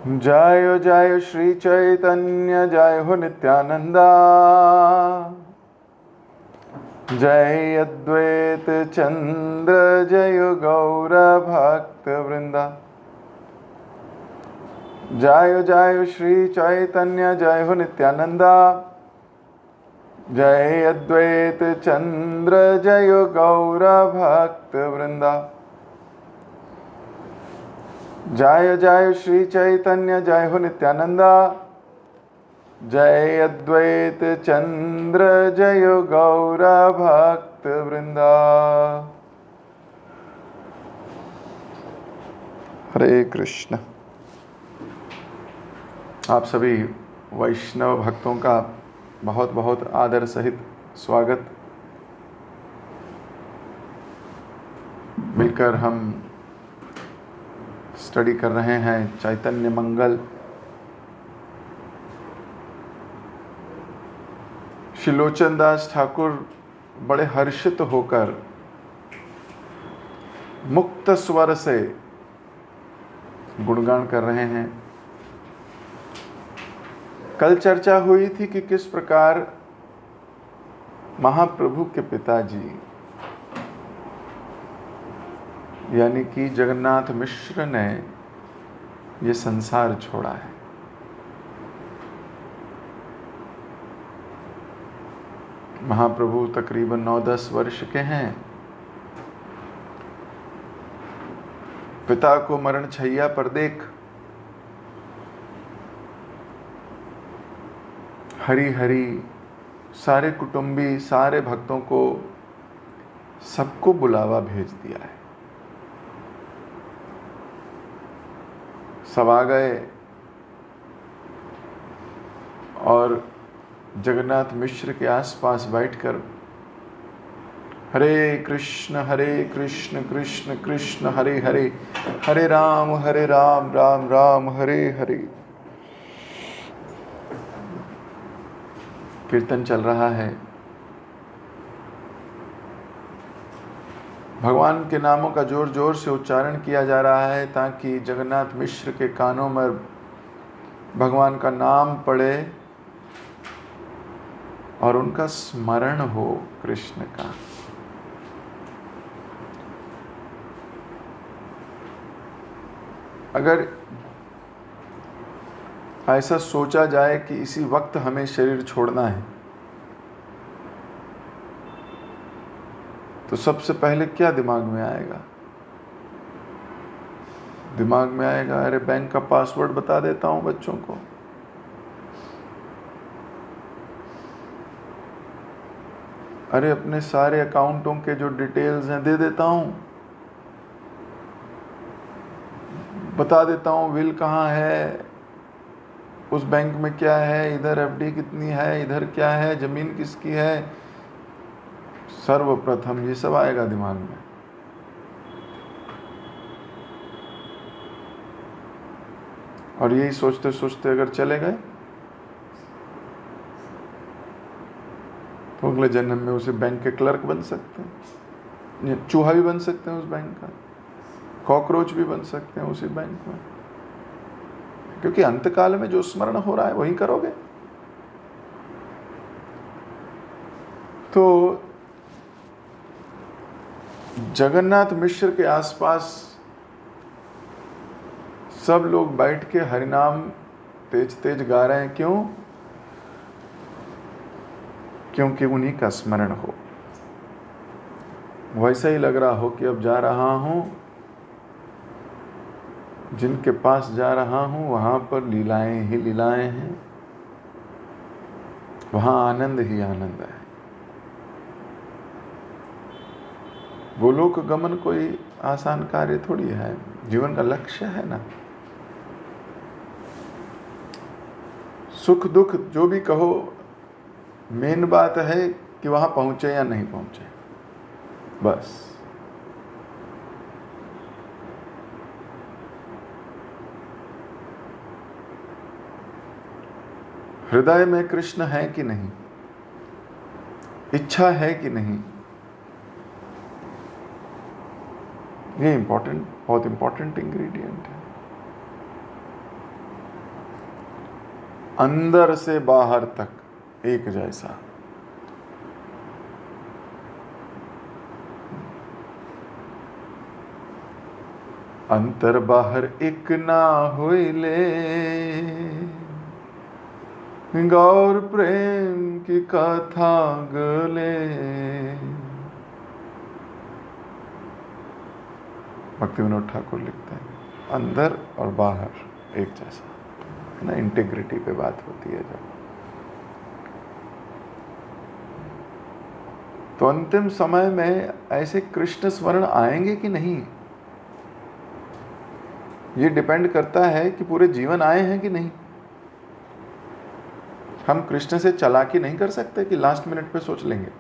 जय जय श्री चैतन्य जय हो नित्यानंदा। जय अद्वैत चंद्र जय गौर भक्त वृंदा। जय जय श्री चैतन्य जय हो नित्यानंदा। जय अद्वैत चंद्र जय गौर भक्त वृंदा। जय जय श्री चैतन्य जय हो नित्यानंदा। जय अद्वैत चंद्र जय गौर भक्त वृंदा। हरे कृष्ण। आप सभी वैष्णव भक्तों का बहुत बहुत आदर सहित स्वागत। मिलकर हम स्टडी कर रहे हैं चैतन्य मंगल। श्री लोचन दास ठाकुर बड़े हर्षित होकर मुक्त स्वर से गुणगान कर रहे हैं। कल चर्चा हुई थी कि किस प्रकार महाप्रभु के पिताजी यानी कि जगन्नाथ मिश्र ने ये संसार छोड़ा है। महाप्रभु तकरीबन 9-10 वर्ष के हैं। पिता को मरण छैया पर देख हरि हरि सारे कुटुंबी सारे भक्तों को सबको बुलावा भेज दिया है। सब आ गए और जगन्नाथ मिश्र के आसपास बैठकर हरे कृष्ण कृष्ण कृष्ण हरे हरे, हरे राम राम राम हरे हरे कीर्तन चल रहा है। भगवान के नामों का जोर जोर से उच्चारण किया जा रहा है ताकि जगन्नाथ मिश्र के कानों में भगवान का नाम पड़े और उनका स्मरण हो कृष्ण का। अगर ऐसा सोचा जाए कि इसी वक्त हमें शरीर छोड़ना है तो सबसे पहले क्या दिमाग में आएगा? दिमाग में आएगा अरे बैंक का पासवर्ड बता देता हूं बच्चों को, अरे अपने सारे अकाउंटों के जो डिटेल्स हैं दे देता हूं, बता देता हूं विल कहाँ है, उस बैंक में क्या है, इधर एफडी कितनी है, इधर क्या है, जमीन किसकी है। सर्वप्रथम ये सब आएगा दिमाग में। और यही सोचते सोचते अगर चले गए तो अगले जन्म में उसे बैंक के क्लर्क बन सकते हैं, चूहा भी बन सकते हैं उस बैंक का, कॉकरोच भी बन सकते हैं उसी बैंक में, क्योंकि अंतकाल में जो स्मरण हो रहा है वही करोगे। तो जगन्नाथ मिश्र के आसपास सब लोग बैठ के हरिनाम तेज तेज गा रहे हैं। क्यों? क्योंकि उन्हीं का स्मरण हो। वैसा ही लग रहा हो कि अब जा रहा हूं, जिनके पास जा रहा हूं वहां पर लीलाएं ही लीलाएं हैं, वहां आनंद ही आनंद है। गोलोक गमन कोई आसान कार्य थोड़ी है, जीवन का लक्ष्य है ना। सुख दुख जो भी कहो, मेन बात है कि वहां पहुंचे या नहीं पहुंचे, बस। हृदय में कृष्ण है कि नहीं, इच्छा है कि नहीं, ये बहुत इंपॉर्टेंट इंग्रेडिएंट है। अंदर से बाहर तक एक जैसा। अंतर बाहर एक ना होइले, गौर प्रेम की कथा गले। भक्ति विनोद ठाकुर लिखते हैं अंदर और बाहर एक जैसा, है ना। इंटीग्रिटी पे बात होती है जब। तो अंतिम समय में ऐसे कृष्ण स्मरण आएंगे कि नहीं, ये डिपेंड करता है कि पूरे जीवन आए हैं कि नहीं। हम कृष्ण से चालाकी नहीं कर सकते कि लास्ट मिनट पे सोच लेंगे।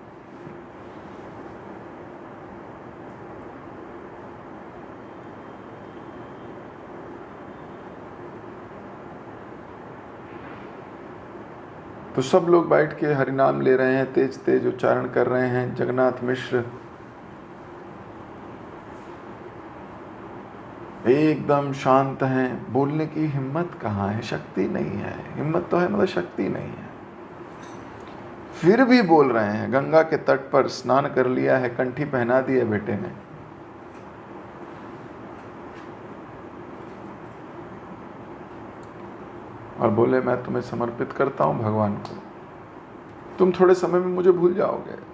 तो सब लोग बैठ के हरिनाम ले रहे हैं, तेज तेज उच्चारण कर रहे हैं। जगन्नाथ मिश्र एकदम शांत हैं, बोलने की हिम्मत कहाँ है, शक्ति नहीं है। हिम्मत तो है मतलब शक्ति नहीं है, फिर भी बोल रहे हैं। गंगा के तट पर स्नान कर लिया है, कंठी पहना दी है बेटे ने। और बोले मैं तुम्हें समर्पित करता हूं भगवान को, तुम थोड़े समय में मुझे भूल जाओगे।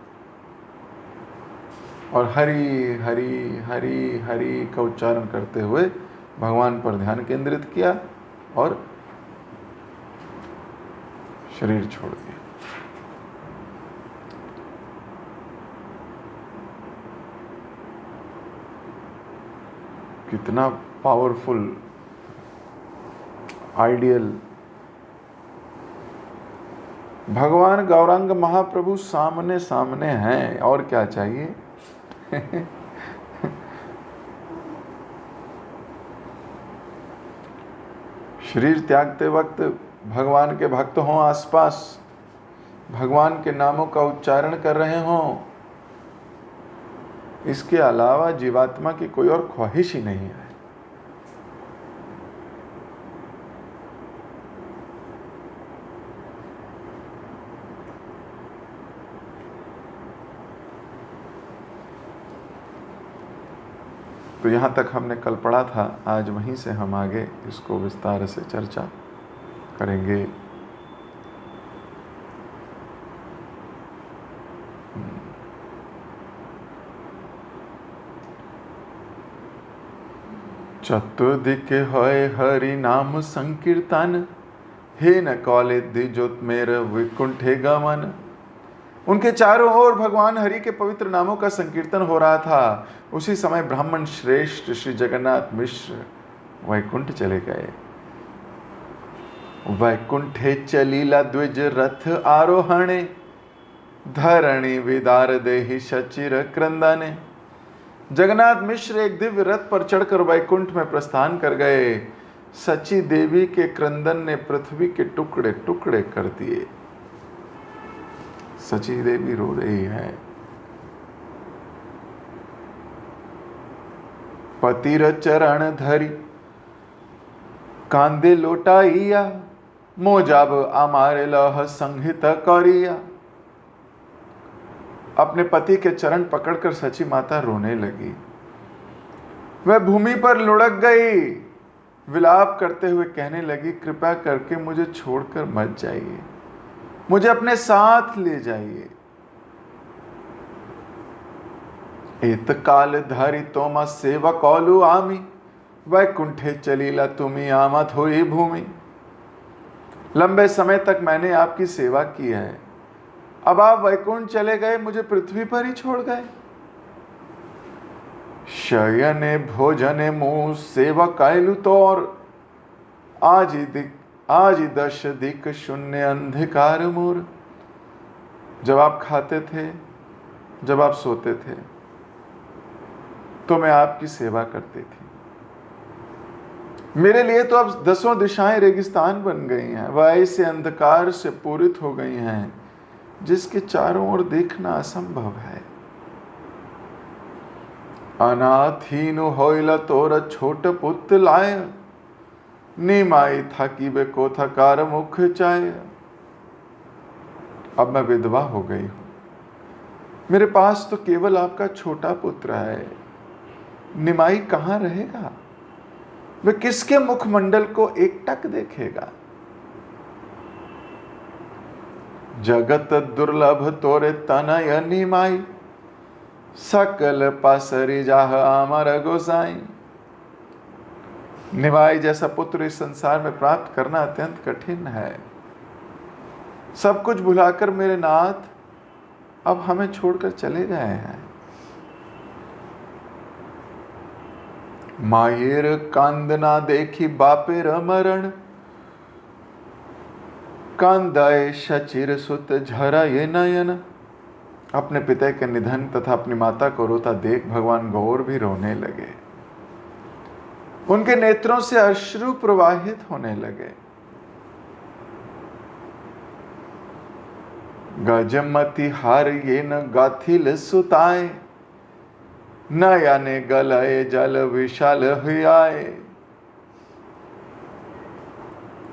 और हरि हरि हरि हरि का उच्चारण करते हुए भगवान पर ध्यान केंद्रित किया और शरीर छोड़ दिया। कितना पावरफुल आइडियल। भगवान गौरांग महाप्रभु सामने सामने हैं, और क्या चाहिए। शरीर त्यागते वक्त भगवान के भक्त हों आसपास, भगवान के नामों का उच्चारण कर रहे हों, इसके अलावा जीवात्मा की कोई और ख्वाहिश ही नहीं है। तो यहाँ तक हमने कल पढ़ा था, आज वहीं से हम आगे इसको विस्तार से चर्चा करेंगे। चतुर्दिके होय हरि नाम संकीर्तन, हे न कौलिद्धि ज्योत मेर विकुंठे गमन। उनके चारों ओर भगवान हरि के पवित्र नामों का संकीर्तन हो रहा था। उसी समय ब्राह्मण श्रेष्ठ श्री जगन्नाथ मिश्र वैकुंठ चले गए। वैकुंठे चलीला द्विज रथ आरोहणे, धरणी विदार देहि शचिर क्रंदने। जगन्नाथ मिश्र एक दिव्य रथ पर चढ़कर वैकुंठ में प्रस्थान कर गए। सची देवी के क्रंदन ने पृथ्वी के टुकड़े टुकड़े कर दिए। सची देवी रो रही है। पतिर चरण धरी कांदे लोटाइया, मोजाब आमारे लह संहित करिया। अपने पति के चरण पकड़कर सची माता रोने लगी। वह भूमि पर लुढ़क गई, विलाप करते हुए कहने लगी, कृपया करके मुझे छोड़कर मत जाइए, मुझे अपने साथ ले जाइए। एत काल धारी तोमा सेवा कौलु आमी, वैकुंठे चलीला तुम्ही आमत हुई भूमि। लंबे समय तक मैंने आपकी सेवा की है, अब आप वैकुंठ चले गए, मुझे पृथ्वी पर ही छोड़ गए। शयने भोजने मुंह सेवा कैलु तो, और आज ही दश दिक शून्य अंधकार मोर। जब आप खाते थे, जब आप सोते थे, तो मैं आपकी सेवा करती थी। मेरे लिए तो अब 10 दिशाएं रेगिस्तान बन गई हैं, वह ऐसे अंधकार से पूरित हो गई हैं जिसके चारों ओर देखना असंभव है। अनाथहीन होइला तोर छोट पुत्र लाय, निमाई था कि वे को था कार मुख चाहे। अब मैं विधवा हो गई हूं, मेरे पास तो केवल आपका छोटा पुत्र है। निमाई कहां रहेगा? वे किसके मुखमंडल को एकटक देखेगा? जगत दुर्लभ तोरे तनय निमाई, सकल पासरी जाह अमर गोसाई। निमाई जैसा पुत्र इस संसार में प्राप्त करना अत्यंत कठिन है। सब कुछ भुलाकर मेरे नाथ अब हमें छोड़कर चले गए हैं। मायर कांदना देखी बापेर मरण, कांदाए शचिर सुत झराए नयन। अपने पिता के निधन तथा अपनी माता को रोता देख भगवान गौर भी रोने लगे। उनके नेत्रों से अश्रु प्रवाहित होने लगे। गजमती हार ये न गाथिल सुताए, नयने गलय जल विशाल हुआए।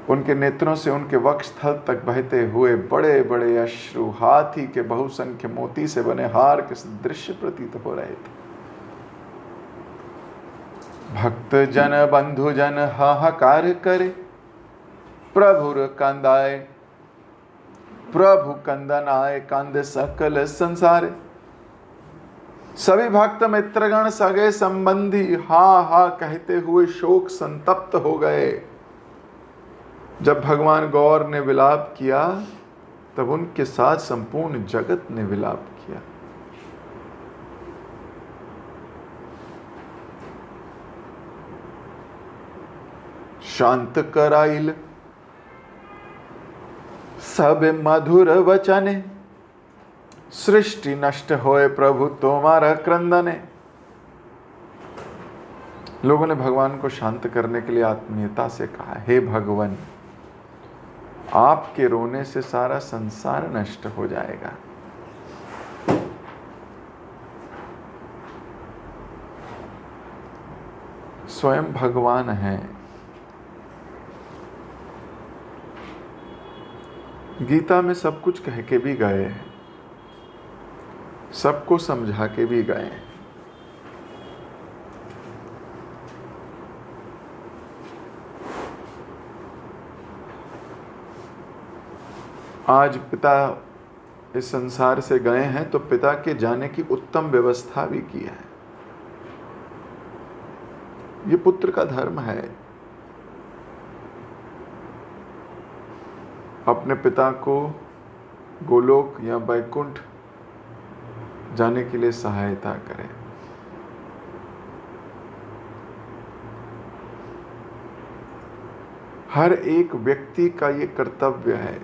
उनके नेत्रों से उनके वक्षस्थल तक बहते हुए बड़े बड़े अश्रु हाथी के बहुसंख्य मोती से बने हार के दृश्य प्रतीत हो रहे थे। भक्त जन बंधु जन हाहाकार करे, प्रभुर कंदाए प्रभु कंदन आए कांद सकल संसार। सभी भक्त मित्रगण सगे संबंधी हा हा कहते हुए शोक संतप्त हो गए। जब भगवान गौर ने विलाप किया तब उनके साथ संपूर्ण जगत ने विलाप किया। शांत कराइल सब मधुर वचने, सृष्टि नष्ट होए प्रभु तुम्हारा क्रंदने। लोगों ने भगवान को शांत करने के लिए आत्मीयता से कहा, हे भगवान, आपके रोने से सारा संसार नष्ट हो जाएगा। स्वयं भगवान हैं। गीता में सब कुछ कह के भी गए हैं, सबको समझा के भी गए हैं। आज पिता इस संसार से गए हैं तो पिता के जाने की उत्तम व्यवस्था भी की है। ये पुत्र का धर्म है। अपने पिता को गोलोक या वैकुंठ जाने के लिए सहायता करें। हर एक व्यक्ति का ये कर्तव्य है।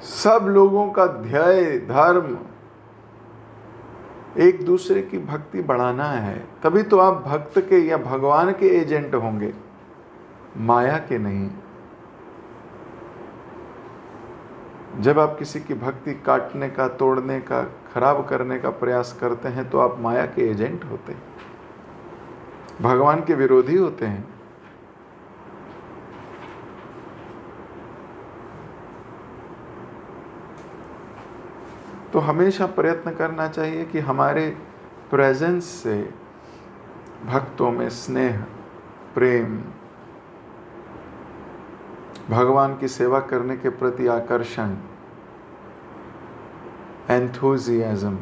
सब लोगों का ध्येय धर्म एक दूसरे की भक्ति बढ़ाना है। तभी तो आप भक्त के या भगवान के एजेंट होंगे, माया के नहीं। जब आप किसी की भक्ति काटने का, तोड़ने का, खराब करने का प्रयास करते हैं तो आप माया के एजेंट होते हैं, भगवान के विरोधी होते हैं। तो हमेशा प्रयत्न करना चाहिए कि हमारे प्रेजेंस से भक्तों में स्नेह, प्रेम, भगवान की सेवा करने के प्रति आकर्षण, एंथुजियाज्म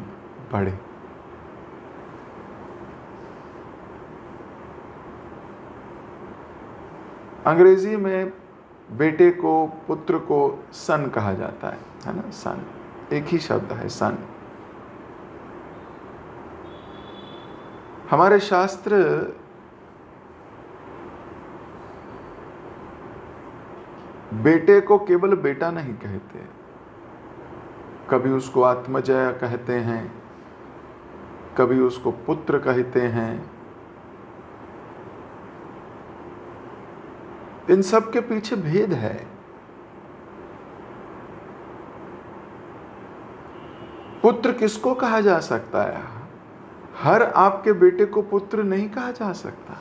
बढ़े। अंग्रेजी में बेटे को, पुत्र को सन कहा जाता है ना, सन एक ही शब्द है, सन। हमारे शास्त्र बेटे को केवल बेटा नहीं कहते, कभी उसको आत्मजय कहते हैं, कभी उसको पुत्र कहते हैं। इन सब के पीछे भेद है। पुत्र किसको कहा जा सकता है? हर आपके बेटे को पुत्र नहीं कहा जा सकता।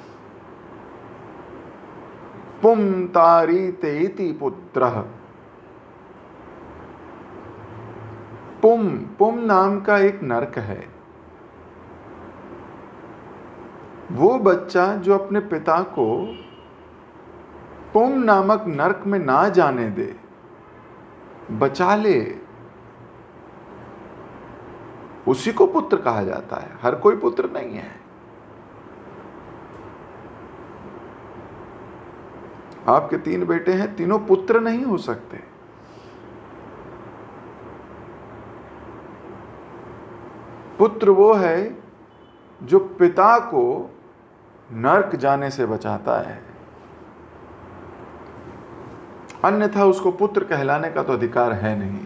पुम तारीते इति पुत्रः। पुम नाम का एक नरक है। वो बच्चा जो अपने पिता को पुम नामक नरक में ना जाने दे, बचा ले, उसी को पुत्र कहा जाता है। हर कोई पुत्र नहीं है। आपके 3 बेटे हैं, तीनों पुत्र नहीं हो सकते। पुत्र वो है जो पिता को नरक जाने से बचाता है, अन्यथा उसको पुत्र कहलाने का तो अधिकार है नहीं।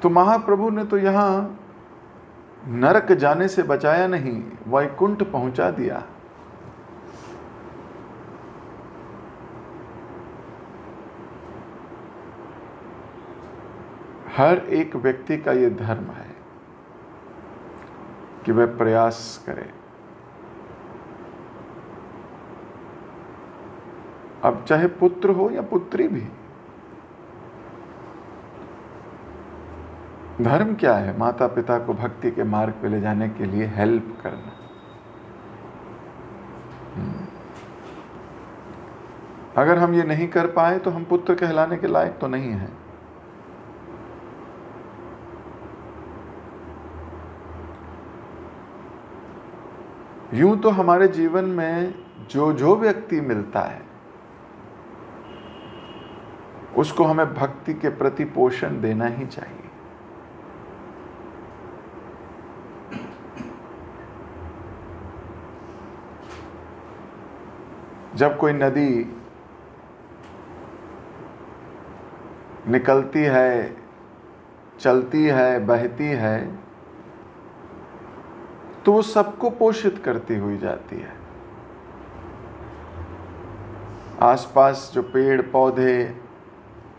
तो महाप्रभु ने तो यहां नरक जाने से बचाया नहीं, वैकुंठ पहुंचा दिया। हर एक व्यक्ति का ये धर्म है कि वह प्रयास करे। अब चाहे पुत्र हो या पुत्री भी, धर्म क्या है? माता पिता को भक्ति के मार्ग पे ले जाने के लिए हेल्प करना। अगर हम ये नहीं कर पाए तो हम पुत्र कहलाने के लायक तो नहीं हैं। यूं तो हमारे जीवन में जो जो व्यक्ति मिलता है उसको हमें भक्ति के प्रति पोषण देना ही चाहिए। जब कोई नदी निकलती है, चलती है, बहती है, तो वो सबको पोषित करती हुई जाती है। आसपास जो पेड़ पौधे,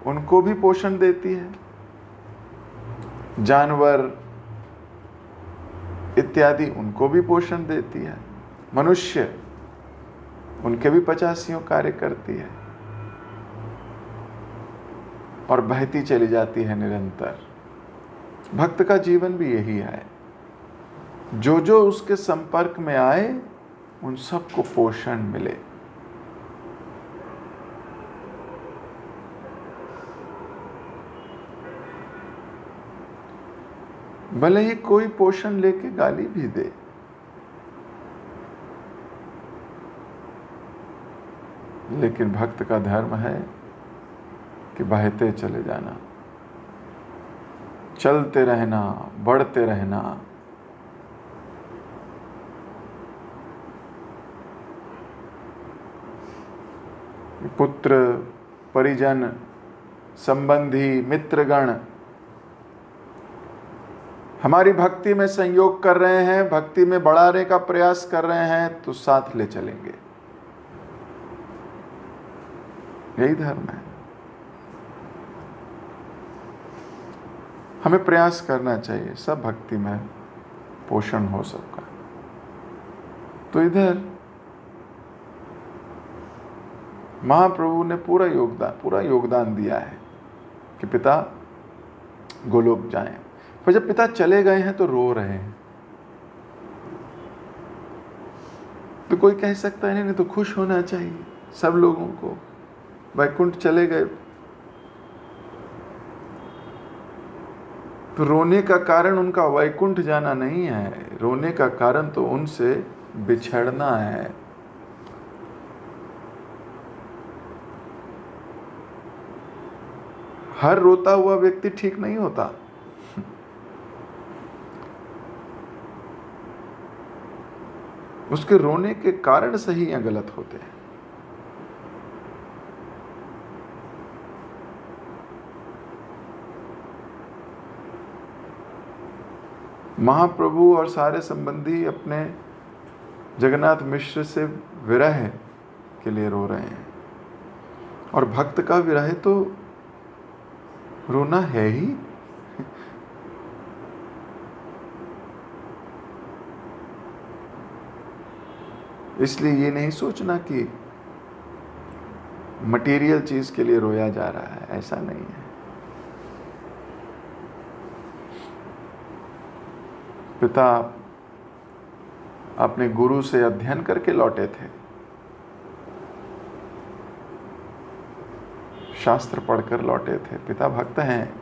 उनको भी पोषण देती है। जानवर इत्यादि, उनको भी पोषण देती है। मनुष्य, उनके भी 85 कार्य करती है और बहती चली जाती है निरंतर। भक्त का जीवन भी यही है। जो जो उसके संपर्क में आए उन सबको पोषण मिले। भले ही कोई पोषण लेके गाली भी दे, लेकिन भक्त का धर्म है कि बहते चले जाना, चलते रहना, बढ़ते रहना। पुत्र, परिजन, संबंधी, मित्रगण हमारी भक्ति में संयोग कर रहे हैं, भक्ति में बढ़ाने का प्रयास कर रहे हैं, तो साथ ले चलेंगे। यही धर्म है। हमें प्रयास करना चाहिए सब भक्ति में पोषण हो सबका। तो इधर महाप्रभु ने पूरा योगदान दिया है कि पिता गोलोक जाएं। पर जब पिता चले गए हैं तो रो रहे हैं। तो कोई कह सकता है नहीं तो खुश होना चाहिए सब लोगों को, वैकुंठ चले गए। तो रोने का कारण उनका वैकुंठ जाना नहीं है, रोने का कारण तो उनसे बिछड़ना है। हर रोता हुआ व्यक्ति ठीक नहीं होता। उसके रोने के कारण सही या गलत होते हैं। महाप्रभु और सारे संबंधी अपने जगन्नाथ मिश्र से विरह के लिए रो रहे हैं, और भक्त का विरह तो रोना है ही। इसलिए ये नहीं सोचना कि मटेरियल चीज के लिए रोया जा रहा है, ऐसा नहीं है। पिता अपने गुरु से अध्ययन करके लौटे थे, शास्त्र पढ़कर लौटे थे। पिता भक्त हैं।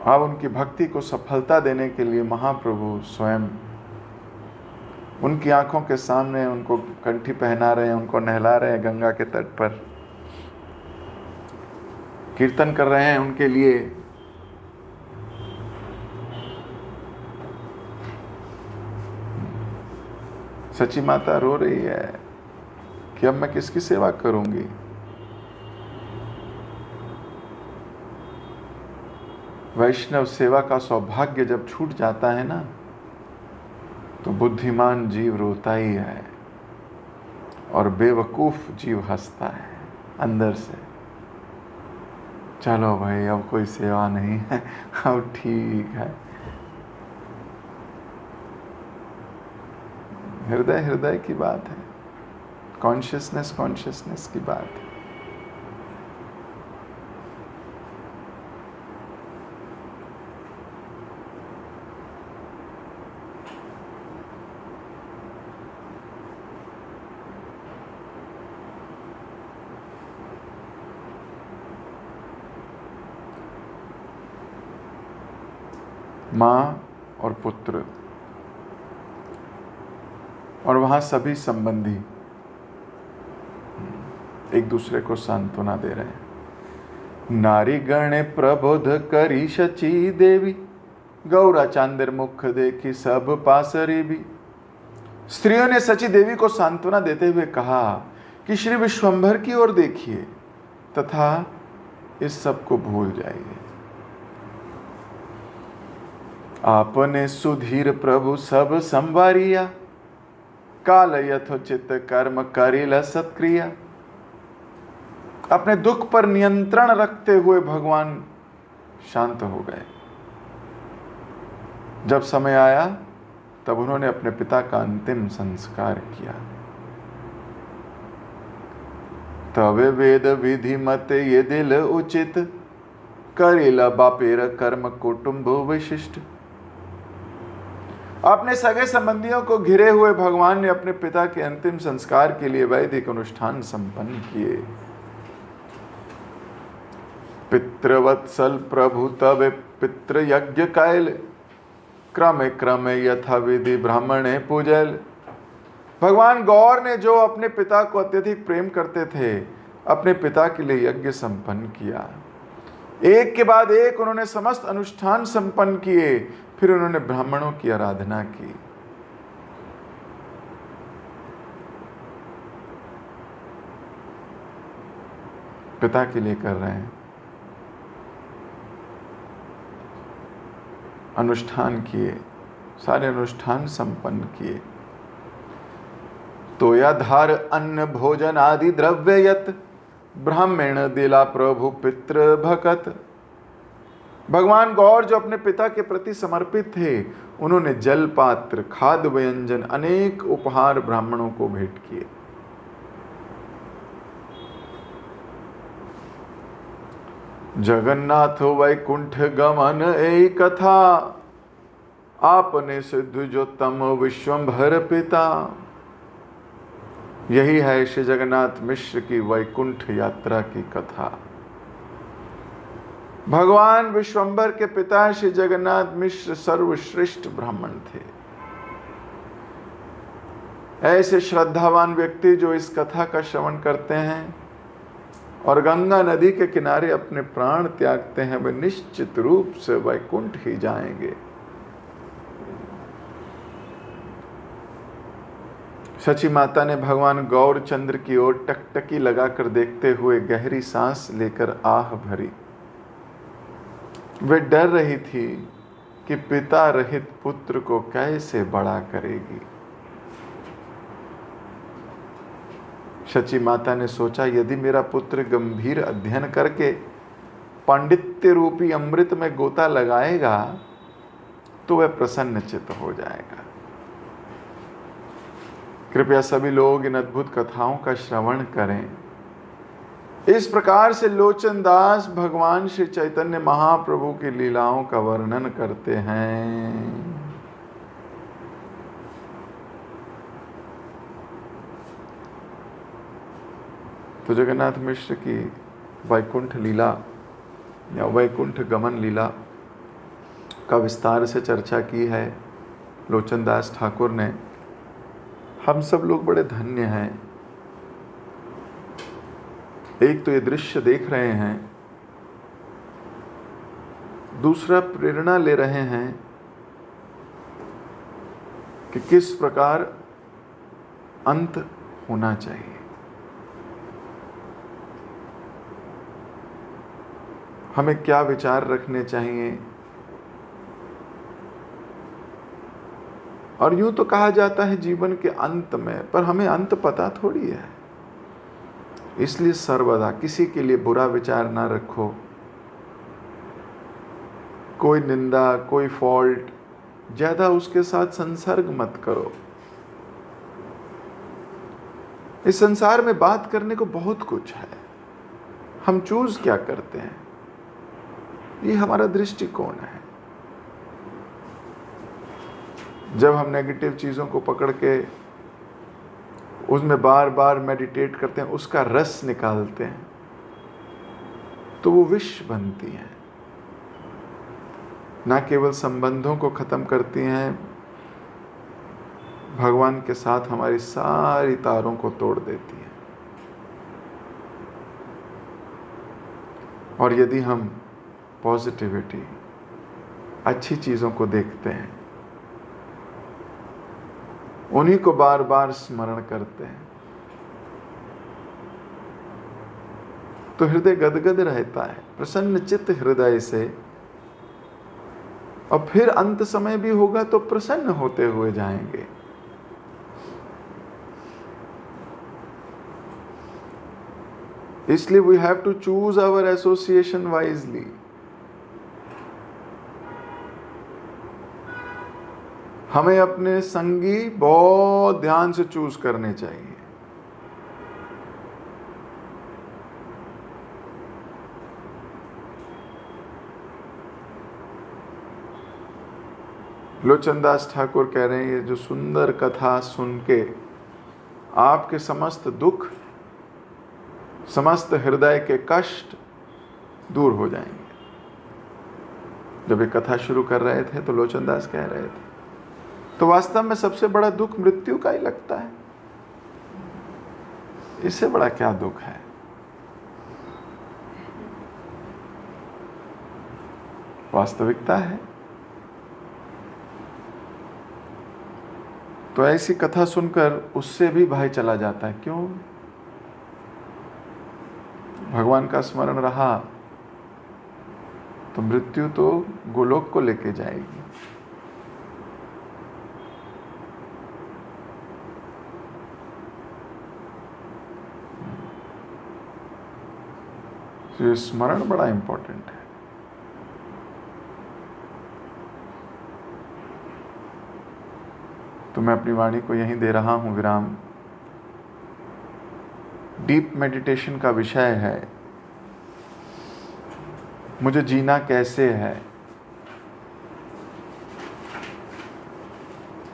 अब उनकी भक्ति को सफलता देने के लिए महाप्रभु स्वयं उनकी आंखों के सामने उनको कंठी पहना रहे हैं, उनको नहला रहे हैं गंगा के तट पर, कीर्तन कर रहे हैं उनके लिए। सची माता रो रही है कि अब मैं किसकी सेवा करूंगी। वैष्णव सेवा का सौभाग्य जब छूट जाता है ना, तो बुद्धिमान जीव रोता ही है और बेवकूफ जीव हंसता है अंदर से। चलो भाई, अब कोई सेवा नहीं है, अब ठीक है। हृदय हृदय की बात है, कॉन्शियसनेस की बात है। माँ और पुत्र और वहां सभी संबंधी एक दूसरे को सांत्वना दे रहे हैं। नारी गण प्रबोध करी शची देवी, गौरा चांदर मुख देखी सब पासरी भी। स्त्रियों ने सची देवी को सांत्वना देते हुए कहा कि श्री विश्वंभर की ओर देखिए तथा इस सब को भूल जाइए। आपने सुधीर प्रभु सब संवारिया, काल यथोचित कर्म करिल सत्क्रिया। अपने दुख पर नियंत्रण रखते हुए भगवान शांत हो गए। जब समय आया तब उन्होंने अपने पिता का अंतिम संस्कार किया। तवे वेद विधि मत ये दिल उचित, करिला बापेर कर्म कुटुंब विशिष्ट। अपने सगे संबंधियों को घिरे हुए भगवान ने अपने पिता के अंतिम संस्कार के लिए वैदिक अनुष्ठान संपन्न किए। पितृवत्सल प्रभु तब पितृ यज्ञ कैल, क्रमे क्रमे यथा विधि ब्राह्मणे पूजल। भगवान गौर ने जो अपने पिता को अत्यधिक प्रेम करते थे, अपने पिता के लिए यज्ञ संपन्न किया। एक के बाद एक उन्होंने समस्त अनुष्ठान संपन्न किए। फिर उन्होंने ब्राह्मणों की आराधना की। पिता के लिए कर रहे हैं, अनुष्ठान किए, सारे अनुष्ठान संपन्न किए। तोयाधार अन्न भोजन आदि द्रव्य यत, ब्राह्मण दिला प्रभु पितृ भकत। भगवान गौर जो अपने पिता के प्रति समर्पित थे, उन्होंने जल पात्र, खाद्य व्यंजन, अनेक उपहार ब्राह्मणों को भेंट किए। जगन्नाथ वैकुंठ गमन ए कथा, आपने सिद्ध जो तम विश्वंभर पिता। यही है श्री जगन्नाथ मिश्र की वैकुंठ यात्रा की कथा। भगवान विश्वंभर के पिता श्री जगन्नाथ मिश्र सर्वश्रेष्ठ ब्राह्मण थे। ऐसे श्रद्धावान व्यक्ति जो इस कथा का श्रवण करते हैं और गंगा नदी के किनारे अपने प्राण त्यागते हैं, वे निश्चित रूप से वैकुंठ ही जाएंगे। सची माता ने भगवान गौरचंद्र की ओर टकटकी लगाकर देखते हुए गहरी सांस लेकर आह भरी। वे डर रही थी कि पिता रहित पुत्र को कैसे बड़ा करेगी। सची माता ने सोचा, यदि मेरा पुत्र गंभीर अध्ययन करके पांडित्य रूपी अमृत में गोता लगाएगा तो वह प्रसन्नचित्त हो जाएगा। कृपया सभी लोग इन अद्भुत कथाओं का श्रवण करें। इस प्रकार से लोचन दास भगवान श्री चैतन्य महाप्रभु की लीलाओं का वर्णन करते हैं। तो जगन्नाथ मिश्र की वैकुंठ लीला या वैकुंठ गमन लीला का विस्तार से चर्चा की है लोचन दास ठाकुर ने। हम सब लोग बड़े धन्य हैं। एक तो ये दृश्य देख रहे हैं, दूसरा प्रेरणा ले रहे हैं कि किस प्रकार अंत होना चाहिए। हमें क्या विचार रखने चाहिए। और यूं तो कहा जाता है जीवन के अंत में, पर हमें अंत पता थोड़ी है। इसलिए सर्वदा किसी के लिए बुरा विचार ना रखो, कोई निंदा, कोई फॉल्ट ज्यादा उसके साथ संसर्ग मत करो। इस संसार में बात करने को बहुत कुछ है, हम चूज क्या करते हैं, ये हमारा दृष्टिकोण है। जब हम नेगेटिव चीज़ों को पकड़ के उसमें बार बार मेडिटेट करते हैं, उसका रस निकालते हैं, तो वो विष बनती हैं। ना केवल संबंधों को ख़त्म करती हैं, भगवान के साथ हमारी सारी तारों को तोड़ देती हैं। और यदि हम पॉजिटिविटी, अच्छी चीज़ों को देखते हैं, उन्हीं को बार बार स्मरण करते हैं, तो हृदय गदगद रहता है प्रसन्न चित्त हृदय से। और फिर अंत समय भी होगा तो प्रसन्न होते हुए जाएंगे। इसलिए we have to choose our association wisely. हमें अपने संगी बहुत ध्यान से चूज करने चाहिए। लोचन दास ठाकुर कह रहे हैं, ये जो सुंदर कथा सुन के आपके समस्त दुख, समस्त हृदय के कष्ट दूर हो जाएंगे। जब ये कथा शुरू कर रहे थे तो लोचन दास कह रहे थे, तो वास्तव में सबसे बड़ा दुख मृत्यु का ही लगता है। इससे बड़ा क्या दुख है। वास्तविकता है। तो ऐसी कथा सुनकर उससे भी भय चला जाता है। क्यों? भगवान का स्मरण रहा तो मृत्यु तो गोलोक को लेके जाएगी। तो ये स्मरण बड़ा इंपॉर्टेंट है। तो मैं अपनी वाणी को यहीं दे रहा हूं विराम। डीप मेडिटेशन का विषय है मुझे जीना कैसे है,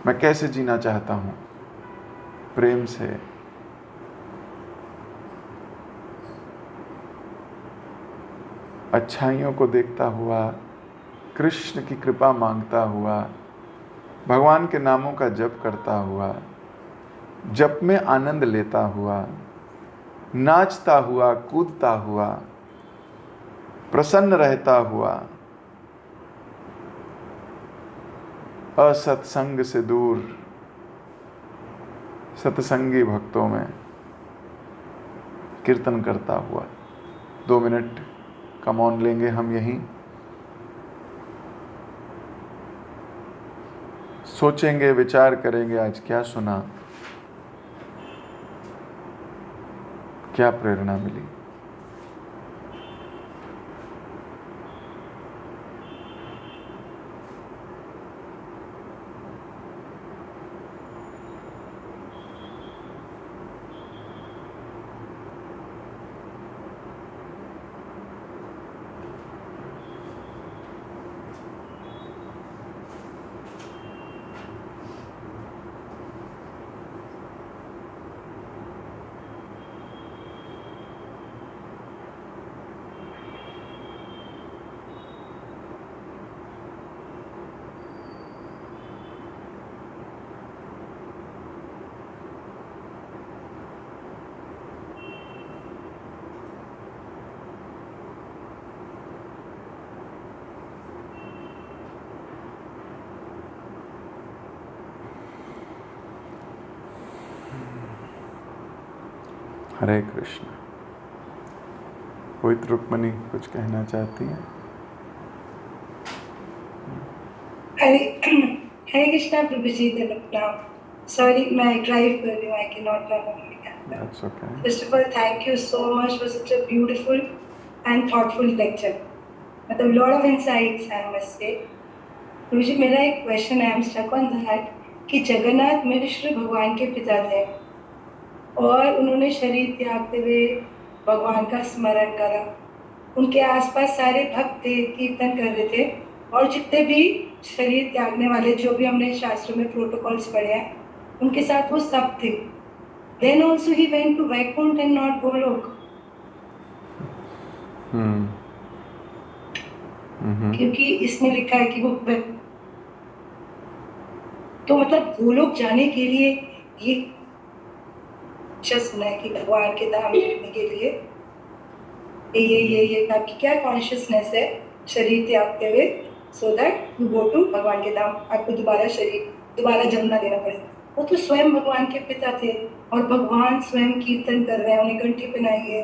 मैं कैसे जीना चाहता हूं, प्रेम से, अच्छाइयों को देखता हुआ, कृष्ण की कृपा मांगता हुआ, भगवान के नामों का जप करता हुआ, जप में आनंद लेता हुआ, नाचता हुआ, कूदता हुआ, प्रसन्न रहता हुआ, असत्संग से दूर सत्संगी भक्तों में कीर्तन करता हुआ। 2 मिनट का मौन लेंगे हम यहीं। सोचेंगे, विचार करेंगे आज क्या सुना, क्या प्रेरणा मिली। हरे कृष्ण। कोई रुक्मणी कुछ कहना चाहती है? हरे हरे कृष्णा प्रभु जी, प्रणाम। सॉरी, मैं ड्राइव कर रही हूँ, I can not run on the camera. That's okay. First of all thank you so much for such a beautiful and thoughtful lecture. मतलब lot of insights I must say. Prabhu ji, मेरा एक question है, I am stuck on that, कि जगन्नाथ मिश्र भगवान के पिता थे और उन्होंने शरीर त्यागते हुए भगवान का स्मरण करा। उनके आसपास सारे भक्त थे, कीर्तन कर रहे थे, और जितने भी शरीर त्यागने वाले, जो भी हमने शास्त्रों में प्रोटोकॉल्स पढ़े हैं, उनके साथ वो सब थे। Then also he went to Vaikuntha and not Goloka. क्योंकि इसमें लिखा है कि वो तो मतलब गोलोक जाने के लिए ये सुना है कि भगवान के धाम जाने के लिए ये आपकी क्या कॉन्शियसनेस है शरीर त्यागते हुए, so that you go to भगवान के धाम, आपको दोबारा जन्म ना लेना पड़े। वो तो स्वयं भगवान के पिता थे और भगवान स्वयं कीर्तन कर रहे हैं, उन्हें घंटी पहनाई है,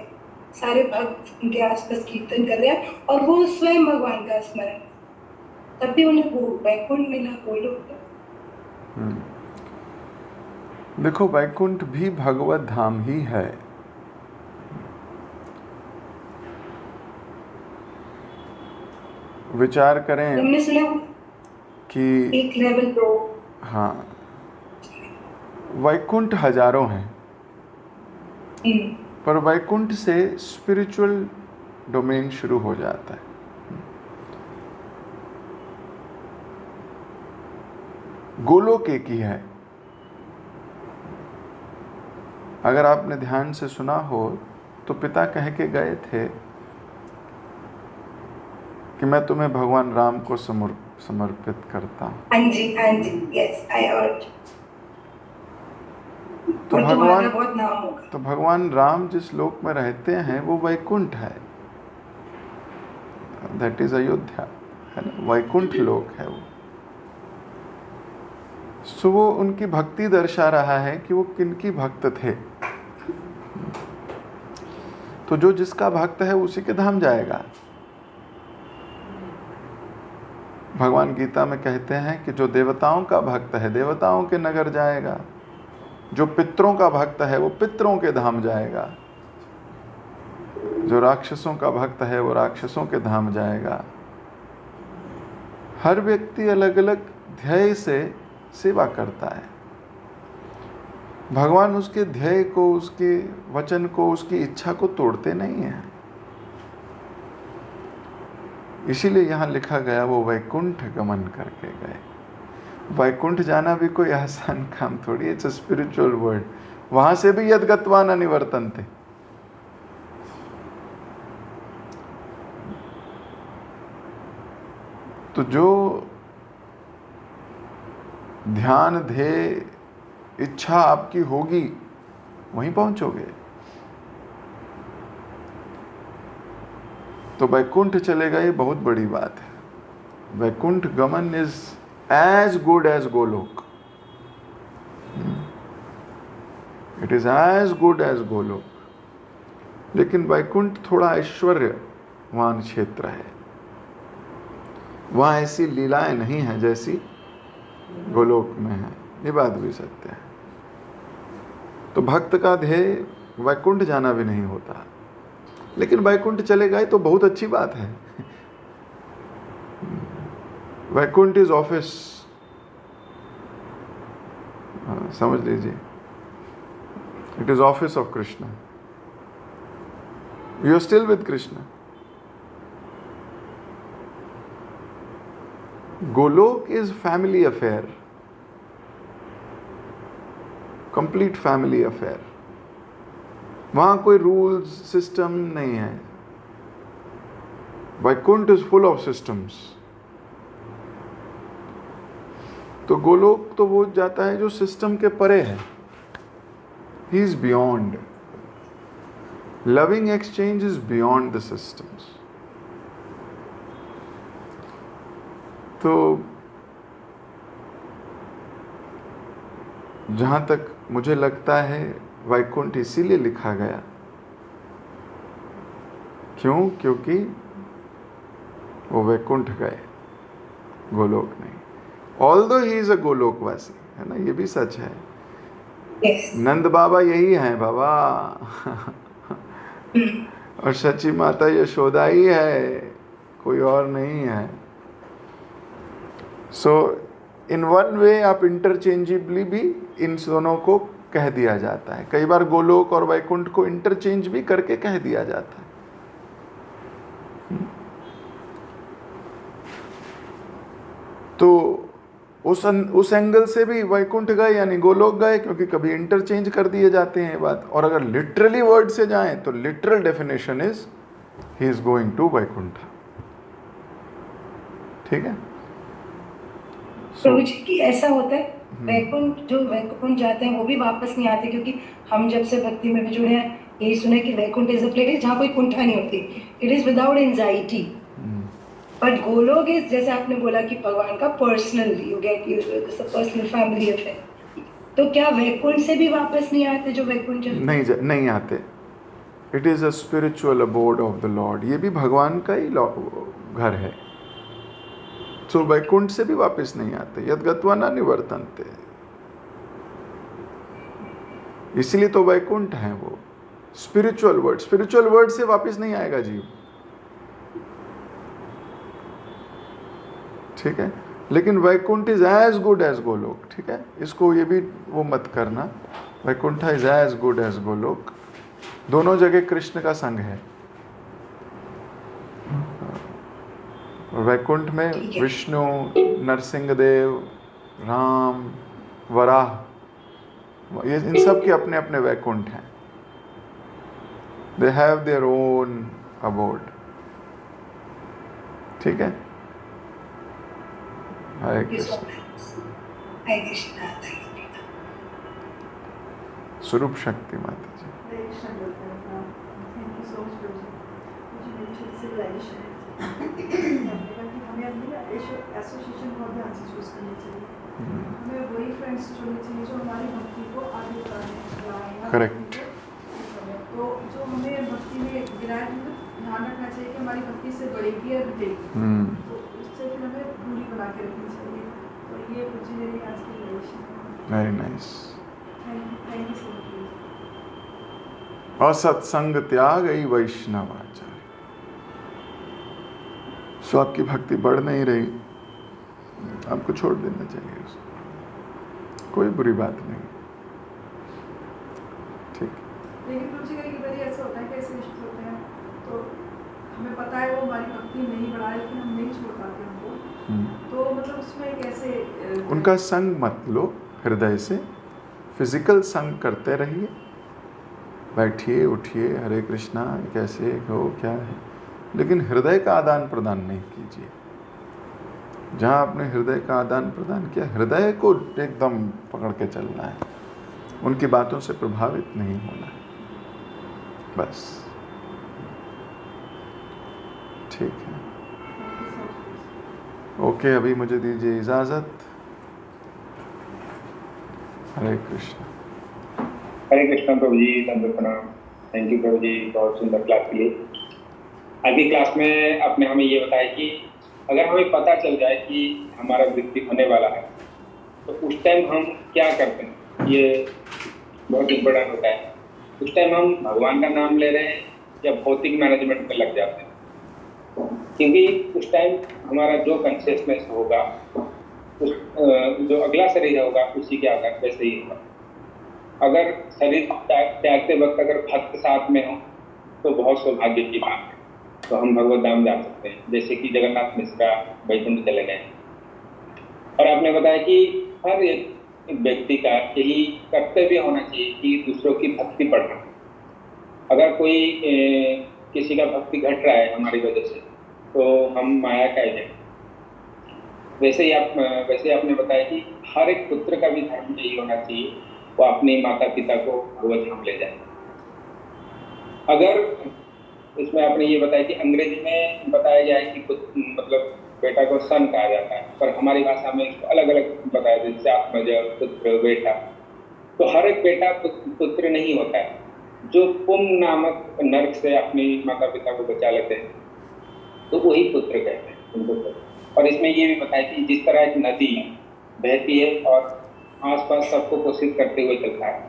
सारे भक्त उनके आसपास कीर्तन कर रहे हैं और वो स्वयं भगवान का स्मरण, तब भी उन्हें वो वैकुंठ मिला, गोलोक। देखो, वैकुंठ भी भगवत धाम ही है। विचार करें हमने सुना कि एक लेवल दो, हाँ, वैकुंठ हजारों हैं, पर वैकुंठ से स्पिरिचुअल डोमेन शुरू हो जाता है। गोलोक एक ही है। अगर आपने ध्यान से सुना हो तो पिता कह के गए थे कि मैं तुम्हें भगवान राम को समर्पित करता हूँ। हाँ जी, यस आई हर्ड। तो बहुत नाम होगा। तो भगवान राम जिस लोक में रहते हैं वो वैकुंठ है, दैट इज अयोध्या, है ना, वैकुंठ लोक है वो। सो वो उनकी भक्ति दर्शा रहा है कि वो किनकी भक्त थे। तो जो जिसका भक्त है उसी के धाम जाएगा। भगवान गीता में कहते हैं कि जो देवताओं का भक्त है देवताओं के नगर जाएगा, जो पितरों का भक्त है वो पितरों के धाम जाएगा, जो राक्षसों का भक्त है वो राक्षसों के धाम जाएगा। हर व्यक्ति अलग अलग ध्येय से सेवा करता है। भगवान उसके ध्येय को, उसके वचन को, उसकी इच्छा को तोड़ते नहीं हैं। इसीलिए यहाँ लिखा गया वो वैकुंठ गमन करके गए। वैकुंठ जाना भी कोई आसान काम थोड़ी है, इट्स अ स्पिरिचुअल वर्ड। वहां से भी यद्गत्वान अनिवर्तन्ते। तो जो ध्यान, ध्येय, इच्छा आपकी होगी वहीं पहुंचोगे। तो वैकुंठ चलेगा, ये बहुत बड़ी बात है। वैकुंठ गमन is as good as Goloka. It is as good as Goloka. लेकिन वैकुंठ थोड़ा ऐश्वर्यवान क्षेत्र है, वहां ऐसी लीलाएं नहीं है जैसी गोलोक में है। ये बात भी सत्य है। तो भक्त का ध्येय वैकुंठ जाना भी नहीं होता, लेकिन वैकुंठ चले गए तो बहुत अच्छी बात है। वैकुंठ इज ऑफिस, समझ लीजिए, it is office of Krishna. You are still with Krishna. Goloka is family affair, complete family affair. वहां कोई रूल्स सिस्टम नहीं है। Vaikuntha is full of systems. तो गोलोक तो वो जाता है जो सिस्टम के परे है। He is beyond. Loving exchange is beyond the systems. तो जहां तक मुझे लगता है वैकुंठ इसीलिए लिखा गया, क्यों? क्योंकि वो वैकुंठ गए, गोलोक नहीं। ऑल्दो ही इज अ गोलोकवासी, है ना, ये भी सच है। Yes. नंद बाबा यही हैं बाबा और सच्ची माता यशोदा ही है, कोई और नहीं है। सो इन वन वे आप इंटरचेंजेबली भी इन दोनों को कह दिया जाता है। कई बार गोलोक और वैकुंठ को इंटरचेंज भी करके कह दिया जाता है। तो उस एंगल से भी वैकुंठ गए यानी गोलोक गए, क्योंकि कभी इंटरचेंज कर दिए जाते हैं ये बात। और अगर लिटरली वर्ड से जाएं तो literal definition is he is going to Vaikuntha. ठीक है। प्रभु जी कि ऐसा होता है वैकुंठ, जो वैकुंठ जाते हैं वो भी वापस नहीं आते, क्योंकि हम जब से भक्ति में भी जुड़े हैं यही सुने कि वैकुंठ इज अ प्लेस जहाँ कोई कुंठा नहीं होती, it is without anxiety. But Golok is, जैसे आपने बोला कि भगवान का personal, you get personal family affair, तो क्या वैकुंठ से भी वापस नहीं आते जो वैकुंठ नहीं आते। It is a spiritual abode of the lord, ये भी भगवान का ही घर है। तो वैकुंठ से भी वापस नहीं आते, यद गत्वा न निवर्तन्ते, इसलिए तो वैकुंठ है वो स्पिरिचुअल वर्ड से वापस नहीं आएगा जीव। ठीक है। लेकिन Vaikuntha is as good as Goloka. ठीक है, इसको ये भी वो मत करना, Vaikuntha is as good as Goloka. दोनों जगह कृष्ण का संग है। वैकुंठ में विष्णु, नरसिंहदेव, राम, वराह, ये इन सब के अपने अपने वैकुंठ हैं। They have their own abode. ठीक है। हरे कृष्ण। स्वरूप शक्ति माता जी। एसोसिएशन को ध्यान से चूज करनी चाहिए। हमें वही फ्रेंड्स चुननी चाहिए जो हमारी भक्ति को आगे बढ़ाने। करेक्ट। तो जो हमें भक्ति में गिराए, ध्यान रखना चाहिए कि हमारी भक्ति से बढ़ेगी या घटेगी, तो उससे फिर हमें दूरी बना के रखनी चाहिए। तो ये कुछ मेरी आज की रिलेशन है। Very nice. Thank you so much. असत्संग त्याग ही वैष्णवाचार्य। सो आपकी भक्ति बढ़ नहीं रही, आपको छोड़ देना चाहिए उसको, कोई बुरी बात नहीं। ठीक। लेकिन कुछ कई बार ऐसा होता है कि ऐसे रिश्ते होते हैं तो हमें पता है वो हमारी भक्ति नहीं बढ़ा रहे, लेकिन हम नहीं छोड़ पाते उनको। तो मतलब उसमें कैसे उनका संग मत लो हृदय से, फिजिकल संग करते रहिए, बैठिए उठिए, हरे कृष्णा कैसे हो क्या है, लेकिन हृदय का आदान प्रदान नहीं कीजिए। जहाँ आपने हृदय का आदान प्रदान किया, हृदय को एकदम पकड़ के चलना है, उनकी बातों से प्रभावित नहीं होना है, बस। ठीक है, ओके, अभी मुझे दीजिए इजाज़त। हरे कृष्ण। हरे कृष्ण प्रभु जी, नंद प्रणाम। थैंक यू प्रभु जी, बहुत सुंदर क्लास के लिए। आज की क्लास में आपने हमें ये बताया कि अगर हमें पता चल जाए कि हमारा मृत्यु होने वाला है तो उस टाइम हम क्या करते हैं, ये बहुत इम्पोर्टेंट होता है। उस टाइम हम भगवान का नाम ले रहे हैं या भौतिक मैनेजमेंट में लग जाते हैं, क्योंकि उस टाइम हमारा जो कॉन्शियसनेस होगा, उस जो अगला शरीर होगा उसी के आधार वैसे ही होगा। अगर शरीर त्यागते वक्त अगर भक्त साथ में हो तो बहुत सौभाग्य की बात है, तो हम भगवत धाम जा सकते हैं, जैसे कि जगन्नाथ मिश्रा वैकुंठ चले गए। और आपने बताया कि हर एक व्यक्ति का यही कर्तव्य होना चाहिए कि दूसरों की भक्ति बढ़ाना। अगर कोई किसी का भक्ति घट रहा है हमारी वजह से तो हम माया का एजेंट। वैसे ही आपने बताया कि हर एक पुत्र का भी धर्म यही होना चाहिए, वो अपने माता पिता को भगवत धाम ले जाए। अगर इसमें आपने ये बताया कि अंग्रेजी में बताया जाए कि मतलब बेटा को सन कहा जाता है, पर हमारी भाषा में इसको अलग अलग बताया, जैसे आत्मज, पुत्र, बेटा। तो हर एक बेटा पुत्र नहीं होता है। जो पुम नामक नर्क से अपने माता पिता को बचा लेते हैं तो वही पुत्र कहते हैं उनको पुत्र। और इसमें ये भी बताया कि जिस तरह एक नदी बहती है और आसपास सबको कोशिश करते हुए चलता है,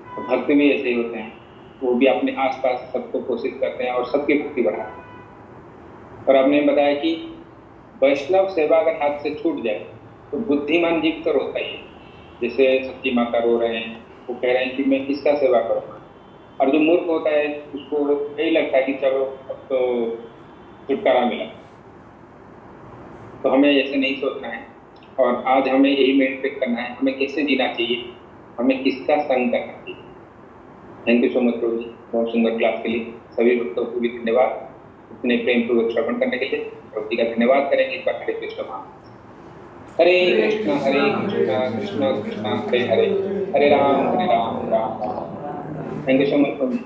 तो भक्त भी ऐसे ही होते हैं, वो भी अपने आसपास सबको कोशिश करते हैं और सबकी भक्ति बढ़ाते हैं। और आपने बताया कि वैष्णव सेवा अगर हाथ से छूट जाए तो बुद्धिमान जीव तो रोता ही है। जैसे सच्ची माता रो रहे हैं, वो कह रहे हैं कि मैं किसका सेवा करूँगा। और जो मूर्ख होता है उसको यही लगता है कि चलो अब तो छुटकारा मिला। तो हमें ऐसे नहीं सोचना है और आज हमें यही मेडिटेट करना है, हमें कैसे जीना चाहिए, हमें किसका संग करना चाहिए। Thank you so much Prabhu जी, बहुत सुंदर क्लास के लिए। सभी भक्तों को भी धन्यवाद इतने प्रेम पूर्वक श्रवण करने के लिए। प्रभु जी का धन्यवाद करेंगे एक बार। Hare Krishna Maharaj. Hare Krishna Krishna Krishna Hare Hare, Hare Ram Ram Ram. Thank you so much Prabhu ji.